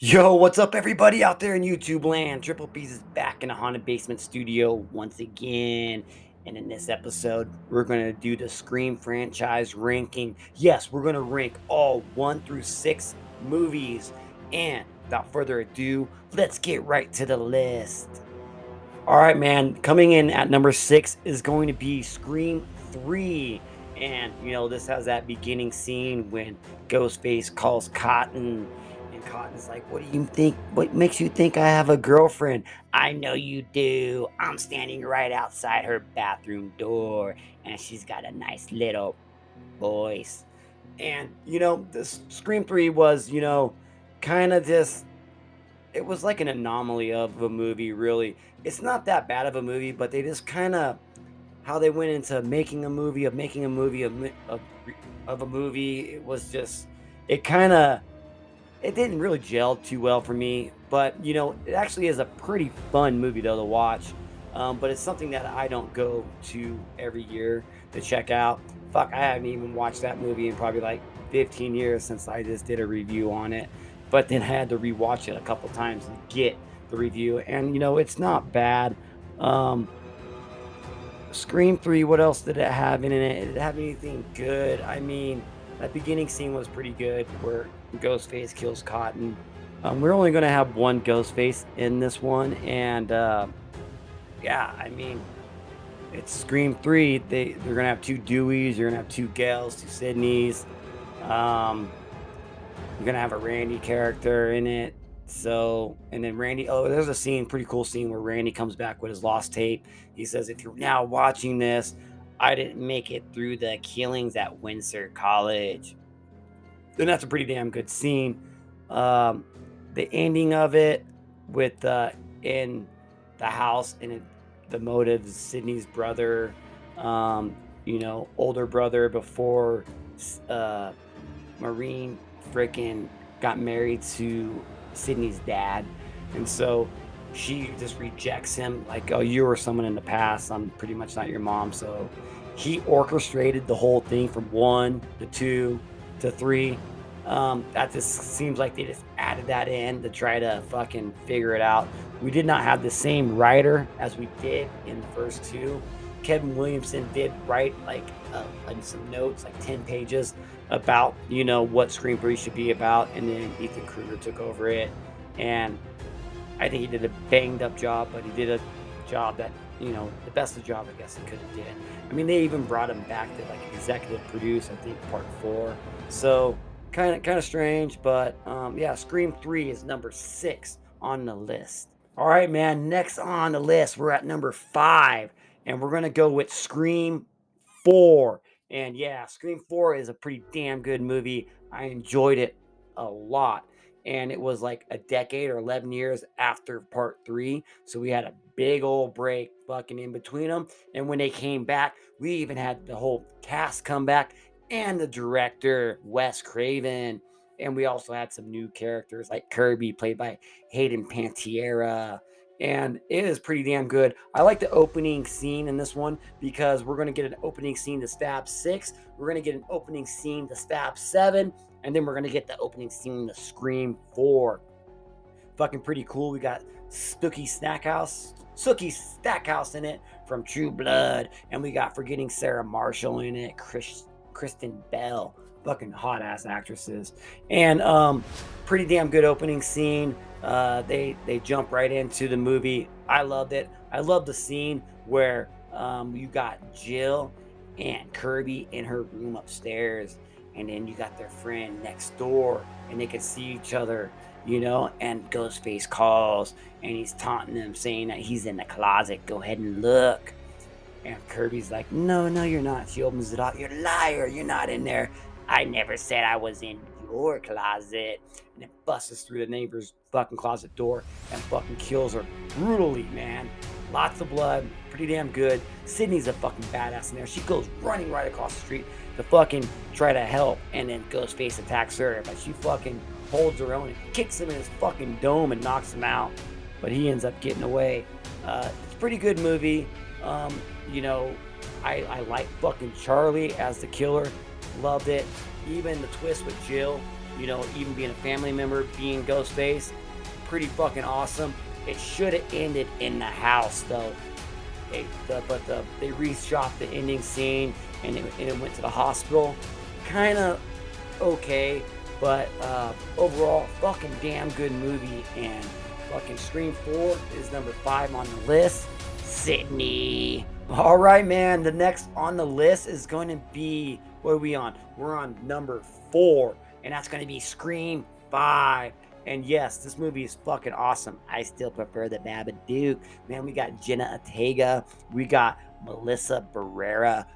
Yo, what's up, everybody out there in YouTube land? Triple B's is back in a haunted basement studio once again. And in this episode, we're going to do the Scream franchise ranking. Yes, we're going to rank all 1 through 6 movies. And without further ado, let's get right to the list. All right, man. Coming in at number 6 is going to be Scream 3. And, this has that beginning scene when Ghostface calls Cotton. And Cotton's like, "What do you think? What makes you think I have a girlfriend? I know you do. I'm standing right outside her bathroom door. And she's got a nice little voice." And, this Scream 3 was, kind of just it was like an anomaly of a movie, really. It's not that bad of a movie, but they just kind of how they went into making a movie of making a movie of a movie. It was just it kind of it didn't really gel too well for me. But it actually is a pretty fun movie though to watch. But it's something that I don't go to every year to check out. Fuck, I haven't even watched that movie in probably like 15 years since I just did a review on it. But then I had to rewatch it a couple times to get the review. And it's not bad. Um, Scream 3, what else did it have in it? Did it have anything good? I mean, that beginning scene was pretty good where Ghostface kills Cotton. We're only going to have one Ghostface in this one. And yeah, I mean, it's Scream 3. They're going to have two Deweys. You're going to have two Gales, two Sydneys. Um, you're going to have a Randy character in it. So, and then Randy, oh, there's a scene, pretty cool scene where Randy comes back with his lost tape. He says, "If you're now watching this, I didn't make it through the killings at Windsor College." And that's a pretty damn good scene. Um, the ending of it with in the house and the motives, Sydney's brother, older brother before uh, Maureen freaking got married to Sydney's dad. And so she just rejects him like, "Oh, you were someone in the past. I'm pretty much not your mom." So he orchestrated the whole thing from 1 to 2 to 3. That just seems like they just added that in to try to fucking figure it out. We did not have the same writer as we did in the first two. Kevin Williamson did write some notes, like 10 pages about, what Scream 3 should be about. And then Ethan Kruger took over it. And I think he did a banged up job, but he did a job that, the best of job I guess he could have did. I mean, they even brought him back to like executive produce, I think, part 4. So kind of strange, but yeah, Scream 3 is number 6 on the list. All right, man. Next on the list, we're at number 5, and we're gonna go with Scream 4. And yeah, Scream 4 is a pretty damn good movie. I enjoyed it a lot. And it was like a decade or 11 years after part 3. So we had a big old break fucking in between them. And when they came back, we even had the whole cast come back and the director, Wes Craven. And we also had some new characters like Kirby, played by Hayden Panettiere. And it is pretty damn good. I like the opening scene in this one because we're going to get an opening scene to stab 6. We're going to get an opening scene to stab 7. And then we're going to get the opening scene to Scream 4. Fucking pretty cool. We got Sookie Stackhouse in it from True Blood. And we got Forgetting Sarah Marshall in it, Kristen Bell. Fucking hot ass actresses. And pretty damn good opening scene. They jump right into the movie. I loved it. I love the scene where you got Jill and Kirby in her room upstairs, and then you got their friend next door, and they can see each other, and Ghostface calls and he's taunting them, saying that he's in the closet. Go ahead and look. And Kirby's like, "No, no, you're not." She opens it up. "You're a liar. You're not in there. I never said I was in your closet." And it busts through the neighbor's fucking closet door and fucking kills her brutally, man. Lots of blood. Pretty damn good. Sydney's a fucking badass in there. She goes running right across the street to fucking try to help. And then Ghostface attacks her. But she fucking holds her own and kicks him in his fucking dome and knocks him out. But he ends up getting away. It's a pretty good movie. Um, you know, I like fucking Charlie as the killer. Loved it. Even the twist with Jill, even being a family member, being Ghostface, pretty fucking awesome. It should have ended in the house though. They reshot the ending scene, and it went to the hospital. Kind of okay, but overall, fucking damn good movie. And fucking Scream 4 is number 5 on the list. Sydney. All right, man. The next on the list is going to be, what are we on? We're on number 4, and that's going to be Scream 5. And yes, this movie is fucking awesome. I still prefer the Babadook. Man, we got Jenna Ortaga. We got Melissa Barrera.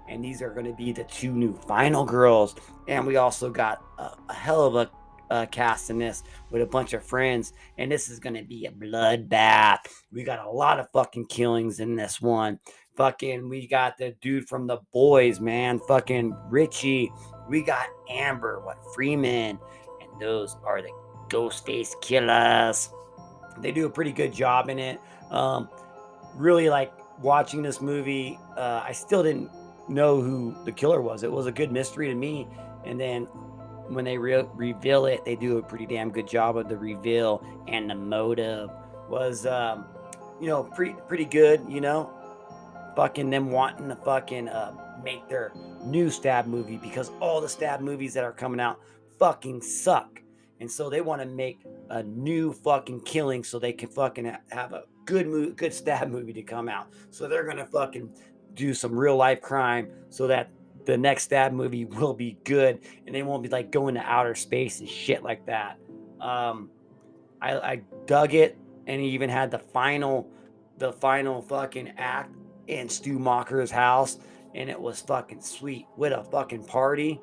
And these are going to be the 2 new final girls. And we also got a hell of a cast in this with a bunch of friends. And this is going to be a bloodbath. We got a lot of fucking killings in this one. Fucking, we got the dude from The Boys, man. Fucking Richie. We got Amber, Freeman. And those are the Ghostface killers. They do a pretty good job in it. Really like watching this movie. I still didn't know who the killer was. It was a good mystery to me. And then when they reveal it, they do a pretty damn good job of the reveal, and the motive was, pretty good. Fucking them wanting to fucking make their new stab movie, because all the stab movies that are coming out fucking suck. And so they want to make a new fucking killing so they can fucking have a good stab movie to come out. So they're gonna fucking do some real life crime so that the next stab movie will be good, and they won't be like going to outer space and shit like that. Um, I dug it, and he even had the final fucking act in Stu Macher's house, and it was fucking sweet with a fucking party.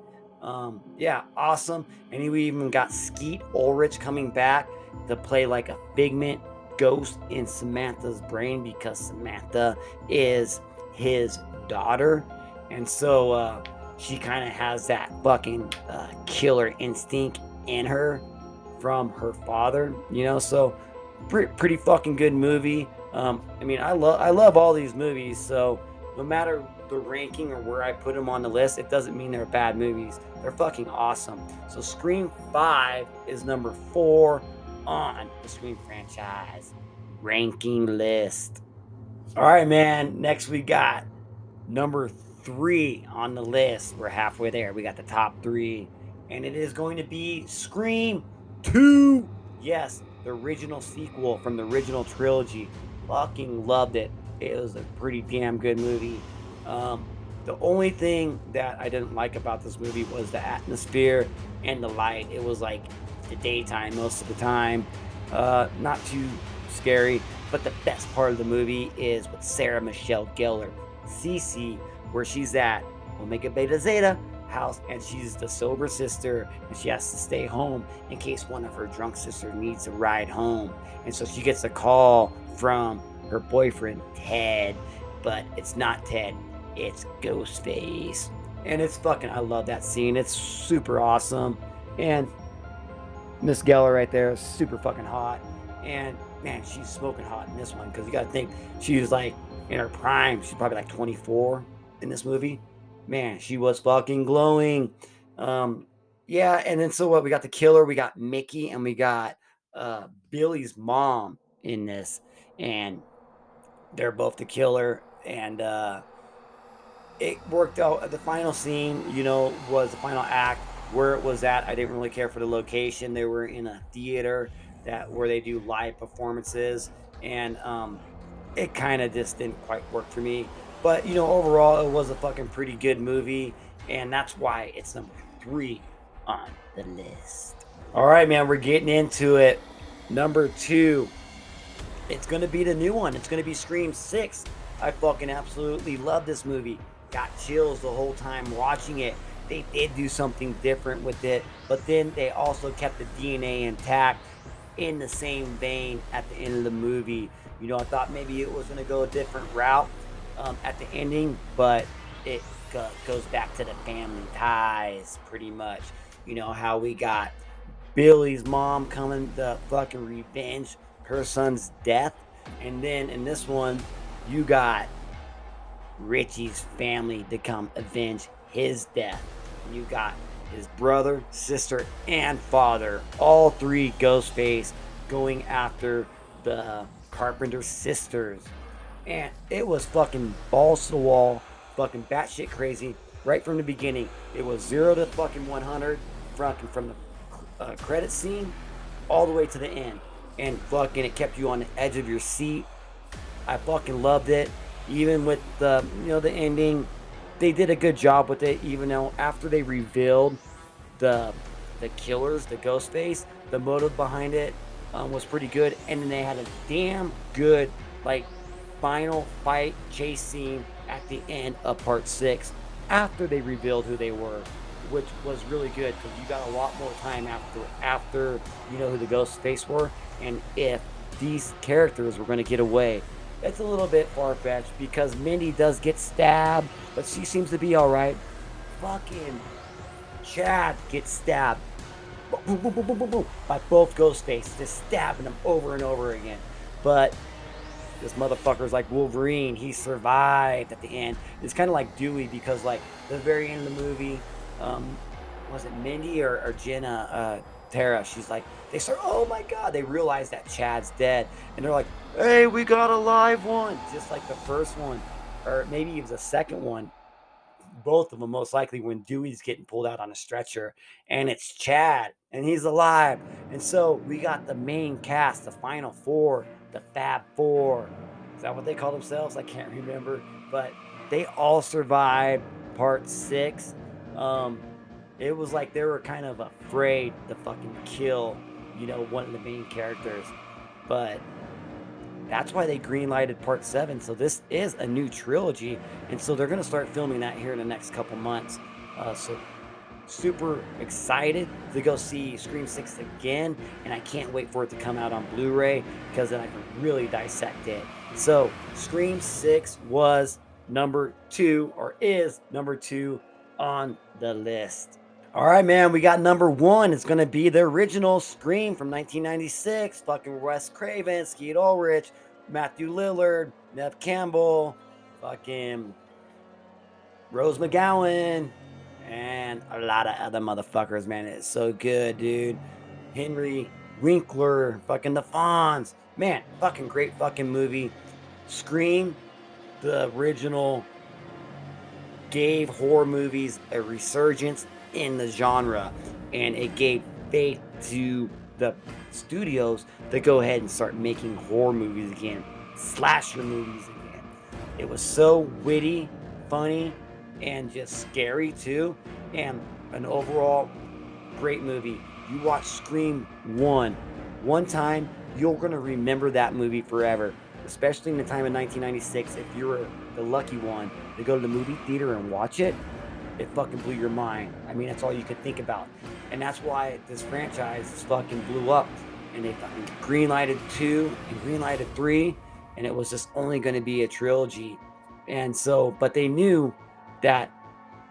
Yeah, awesome. And he even got Skeet Ulrich coming back to play like a Figment ghost in Samantha's brain, because Samantha is his daughter, and so she kind of has that fucking killer instinct in her from her father, so pretty fucking good movie. I love all these movies, so no matter the ranking or where I put them on the list, it doesn't mean they're bad movies. They're fucking awesome. So Scream 5 is number 4 on the Scream franchise ranking list. All right, man. Next we got number 3 on the list. We're halfway there. We got the top 3, and it is going to be Scream 2. Yes, the original sequel from the original trilogy. Fucking loved it. It was a pretty damn good movie. Um, the only thing that I didn't like about this movie was the atmosphere and the light. It was like the daytime most of the time. Not too scary, but the best part of the movie is with Sarah Michelle Gellar, Cece, where she's at Omega Beta Zeta house, and she's the sober sister, and she has to stay home in case one of her drunk sisters needs a ride home. And so she gets a call from her boyfriend Ted, but it's not Ted, it's Ghostface. And it's fucking, I love that scene. It's super awesome. And Miss Geller right there is super fucking hot. And man, she's smoking hot in this one, because you gotta think she was like in her prime. She's probably like 24 in this movie. Man, she was fucking glowing. Yeah, and then so what? We got the killer, we got Mickey, and we got Billy's mom in this, and they're both the killer. And it worked out. The final scene, was the final act. Where it was at, I didn't really care for the location. They were in a theater where they do live performances, and it kind of just didn't quite work for me. But overall, it was a fucking pretty good movie, and that's why it's number 3 on the list. All right, man, we're getting into it. Number 2, it's gonna be the new one. It's gonna be Scream 6. I fucking absolutely love this movie. Got chills the whole time watching it. They did do something different with it, but then they also kept the DNA intact in the same vein at the end of the movie. I thought maybe it was going to go a different route at the ending, but it goes back to the family ties pretty much. How we got Billy's mom coming to fucking revenge her son's death, and then in this one, you got Richie's family to come avenge his death. You got his brother, sister, and father. All three Ghostface going after the Carpenter sisters. And it was fucking balls to the wall, fucking batshit crazy right from the beginning. It was 0 to fucking 100, fucking from the credit scene all the way to the end. And fucking it kept you on the edge of your seat. I fucking loved it. Even with the ending, they did a good job with it. Even though after they revealed the the killers, the Ghostface, the motive behind it was pretty good. And then they had a damn good like final fight chase scene at the end of part 6 after they revealed who they were, which was really good because you got a lot more time after you know who the Ghostface were and if these characters were going to get away. It's a little bit far-fetched because Mindy does get stabbed, but she seems to be all right. Fucking Chad gets stabbed boom, boom, boom, boom, boom, boom, boom, by both Ghostface, just stabbing him over and over again. But this motherfucker's like Wolverine. He survived at the end. It's kind of like Dewey because like the very end of the movie, um, was it Mindy or Jenna Tara? She's like, they start, oh my god, they realize that Chad's dead, and they're like, hey, we got a live one, just like the first one, or maybe it was the second one, both of them most likely when Dewey's getting pulled out on a stretcher and it's Chad and he's alive. And so we got the main cast, the final four, the Fab Four. Is that what they call themselves? I can't remember, but they all survived part 6. Um, it was like they were kind of afraid to fucking kill, one of the main characters. But that's why they greenlighted part 7. So this is a new trilogy, and so they're gonna start filming that here in the next couple months. So super excited to go see Scream 6 again, and I can't wait for it to come out on Blu-ray because then I can really dissect it. So Scream 6 was number 2, or is number 2 on the list. All right, man, we got number 1. It's going to be the original Scream from 1996. Fucking Wes Craven, Skeet Ulrich, Matthew Lillard, Neve Campbell, fucking Rose McGowan, and a lot of other motherfuckers, man. It's so good, dude. Henry Winkler, fucking the Fonz. Man, fucking great fucking movie. Scream, the original, gave horror movies a resurgence in the genre, and it gave faith to the studios to go ahead and start making horror movies again, slasher movies again. It was so witty, funny, and just scary too, and an overall great movie. You watch Scream 1 one time, you're going to remember that movie forever, especially in the time of 1996. If you were the lucky one to go to the movie theater and watch it, it fucking blew your mind. I mean, that's all you could think about. And that's why this franchise fucking blew up. And they fucking greenlighted 2 and greenlighted 3. And it was just only going to be a trilogy. And so, but they knew that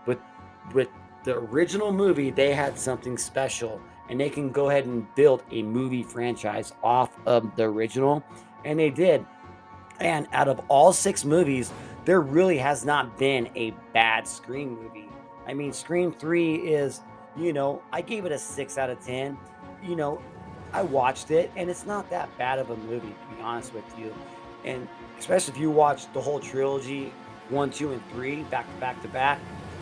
with with the original movie, they had something special. And they can go ahead and build a movie franchise off of the original. And they did. And out of all 6 movies, there really has not been a bad Scream movie. I mean, Scream 3 is, I gave it a 6 out of 10. You know, I watched it and it's not that bad of a movie, to be honest with you. And especially if you watch the whole trilogy, 1, 2, and 3, back to back to back,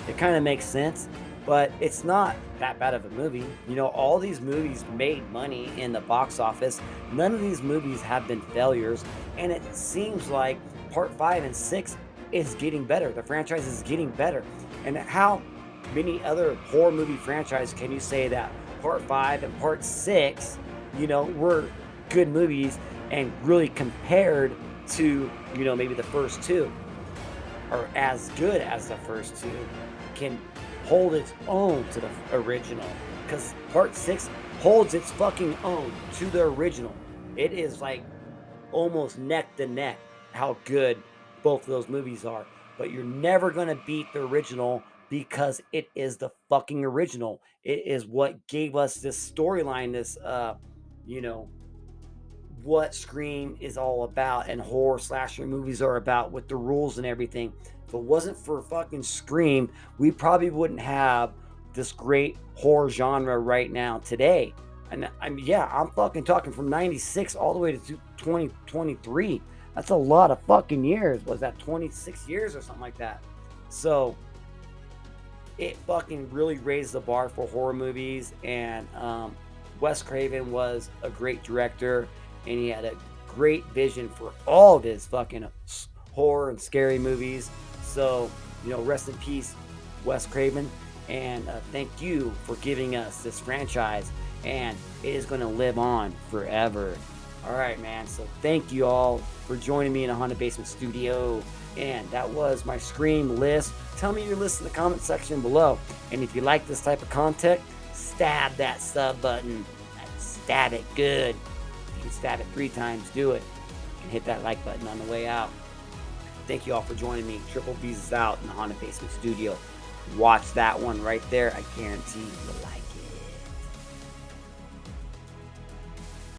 it kind of makes sense. But it's not that bad of a movie. All these movies made money in the box office. None of these movies have been failures. And it seems like part 5 and 6 is getting better. The franchise is getting better. And how many other horror movie franchises can you say that part 5 and part 6, were good movies and really compared to, maybe the first 2, or as good as the first 2, can hold its own to the original, because part 6 holds its fucking own to the original. It is like almost neck to neck how good both of those movies are, but you're never going to beat the original because it is the fucking original. It is what gave us this storyline, this you know what Scream is all about and horror slasher movies are about, with the rules and everything. If it wasn't for fucking Scream, we probably wouldn't have this great horror genre right now today. And I mean, yeah, I'm fucking talking from 96 all the way to 2023. That's a lot of fucking years. Was that 26 years or something like that? So it fucking really raised the bar for horror movies. And Wes Craven was a great director, and he had a great vision for all of his fucking horror and scary movies. So, rest in peace, Wes Craven. And thank you for giving us this franchise. And it is going to live on forever. All right, man. So thank you all for joining me in a Haunted Basement studio. And that was my Scream list. Tell me your list in the comment section below. And if you like this type of content, stab that sub button. Stab it good. If you can stab it 3 times, do it. And hit that like button on the way out. Thank you all for joining me. Triple B's is out in the Haunted Basement studio. Watch that one right there. I guarantee you'll like it.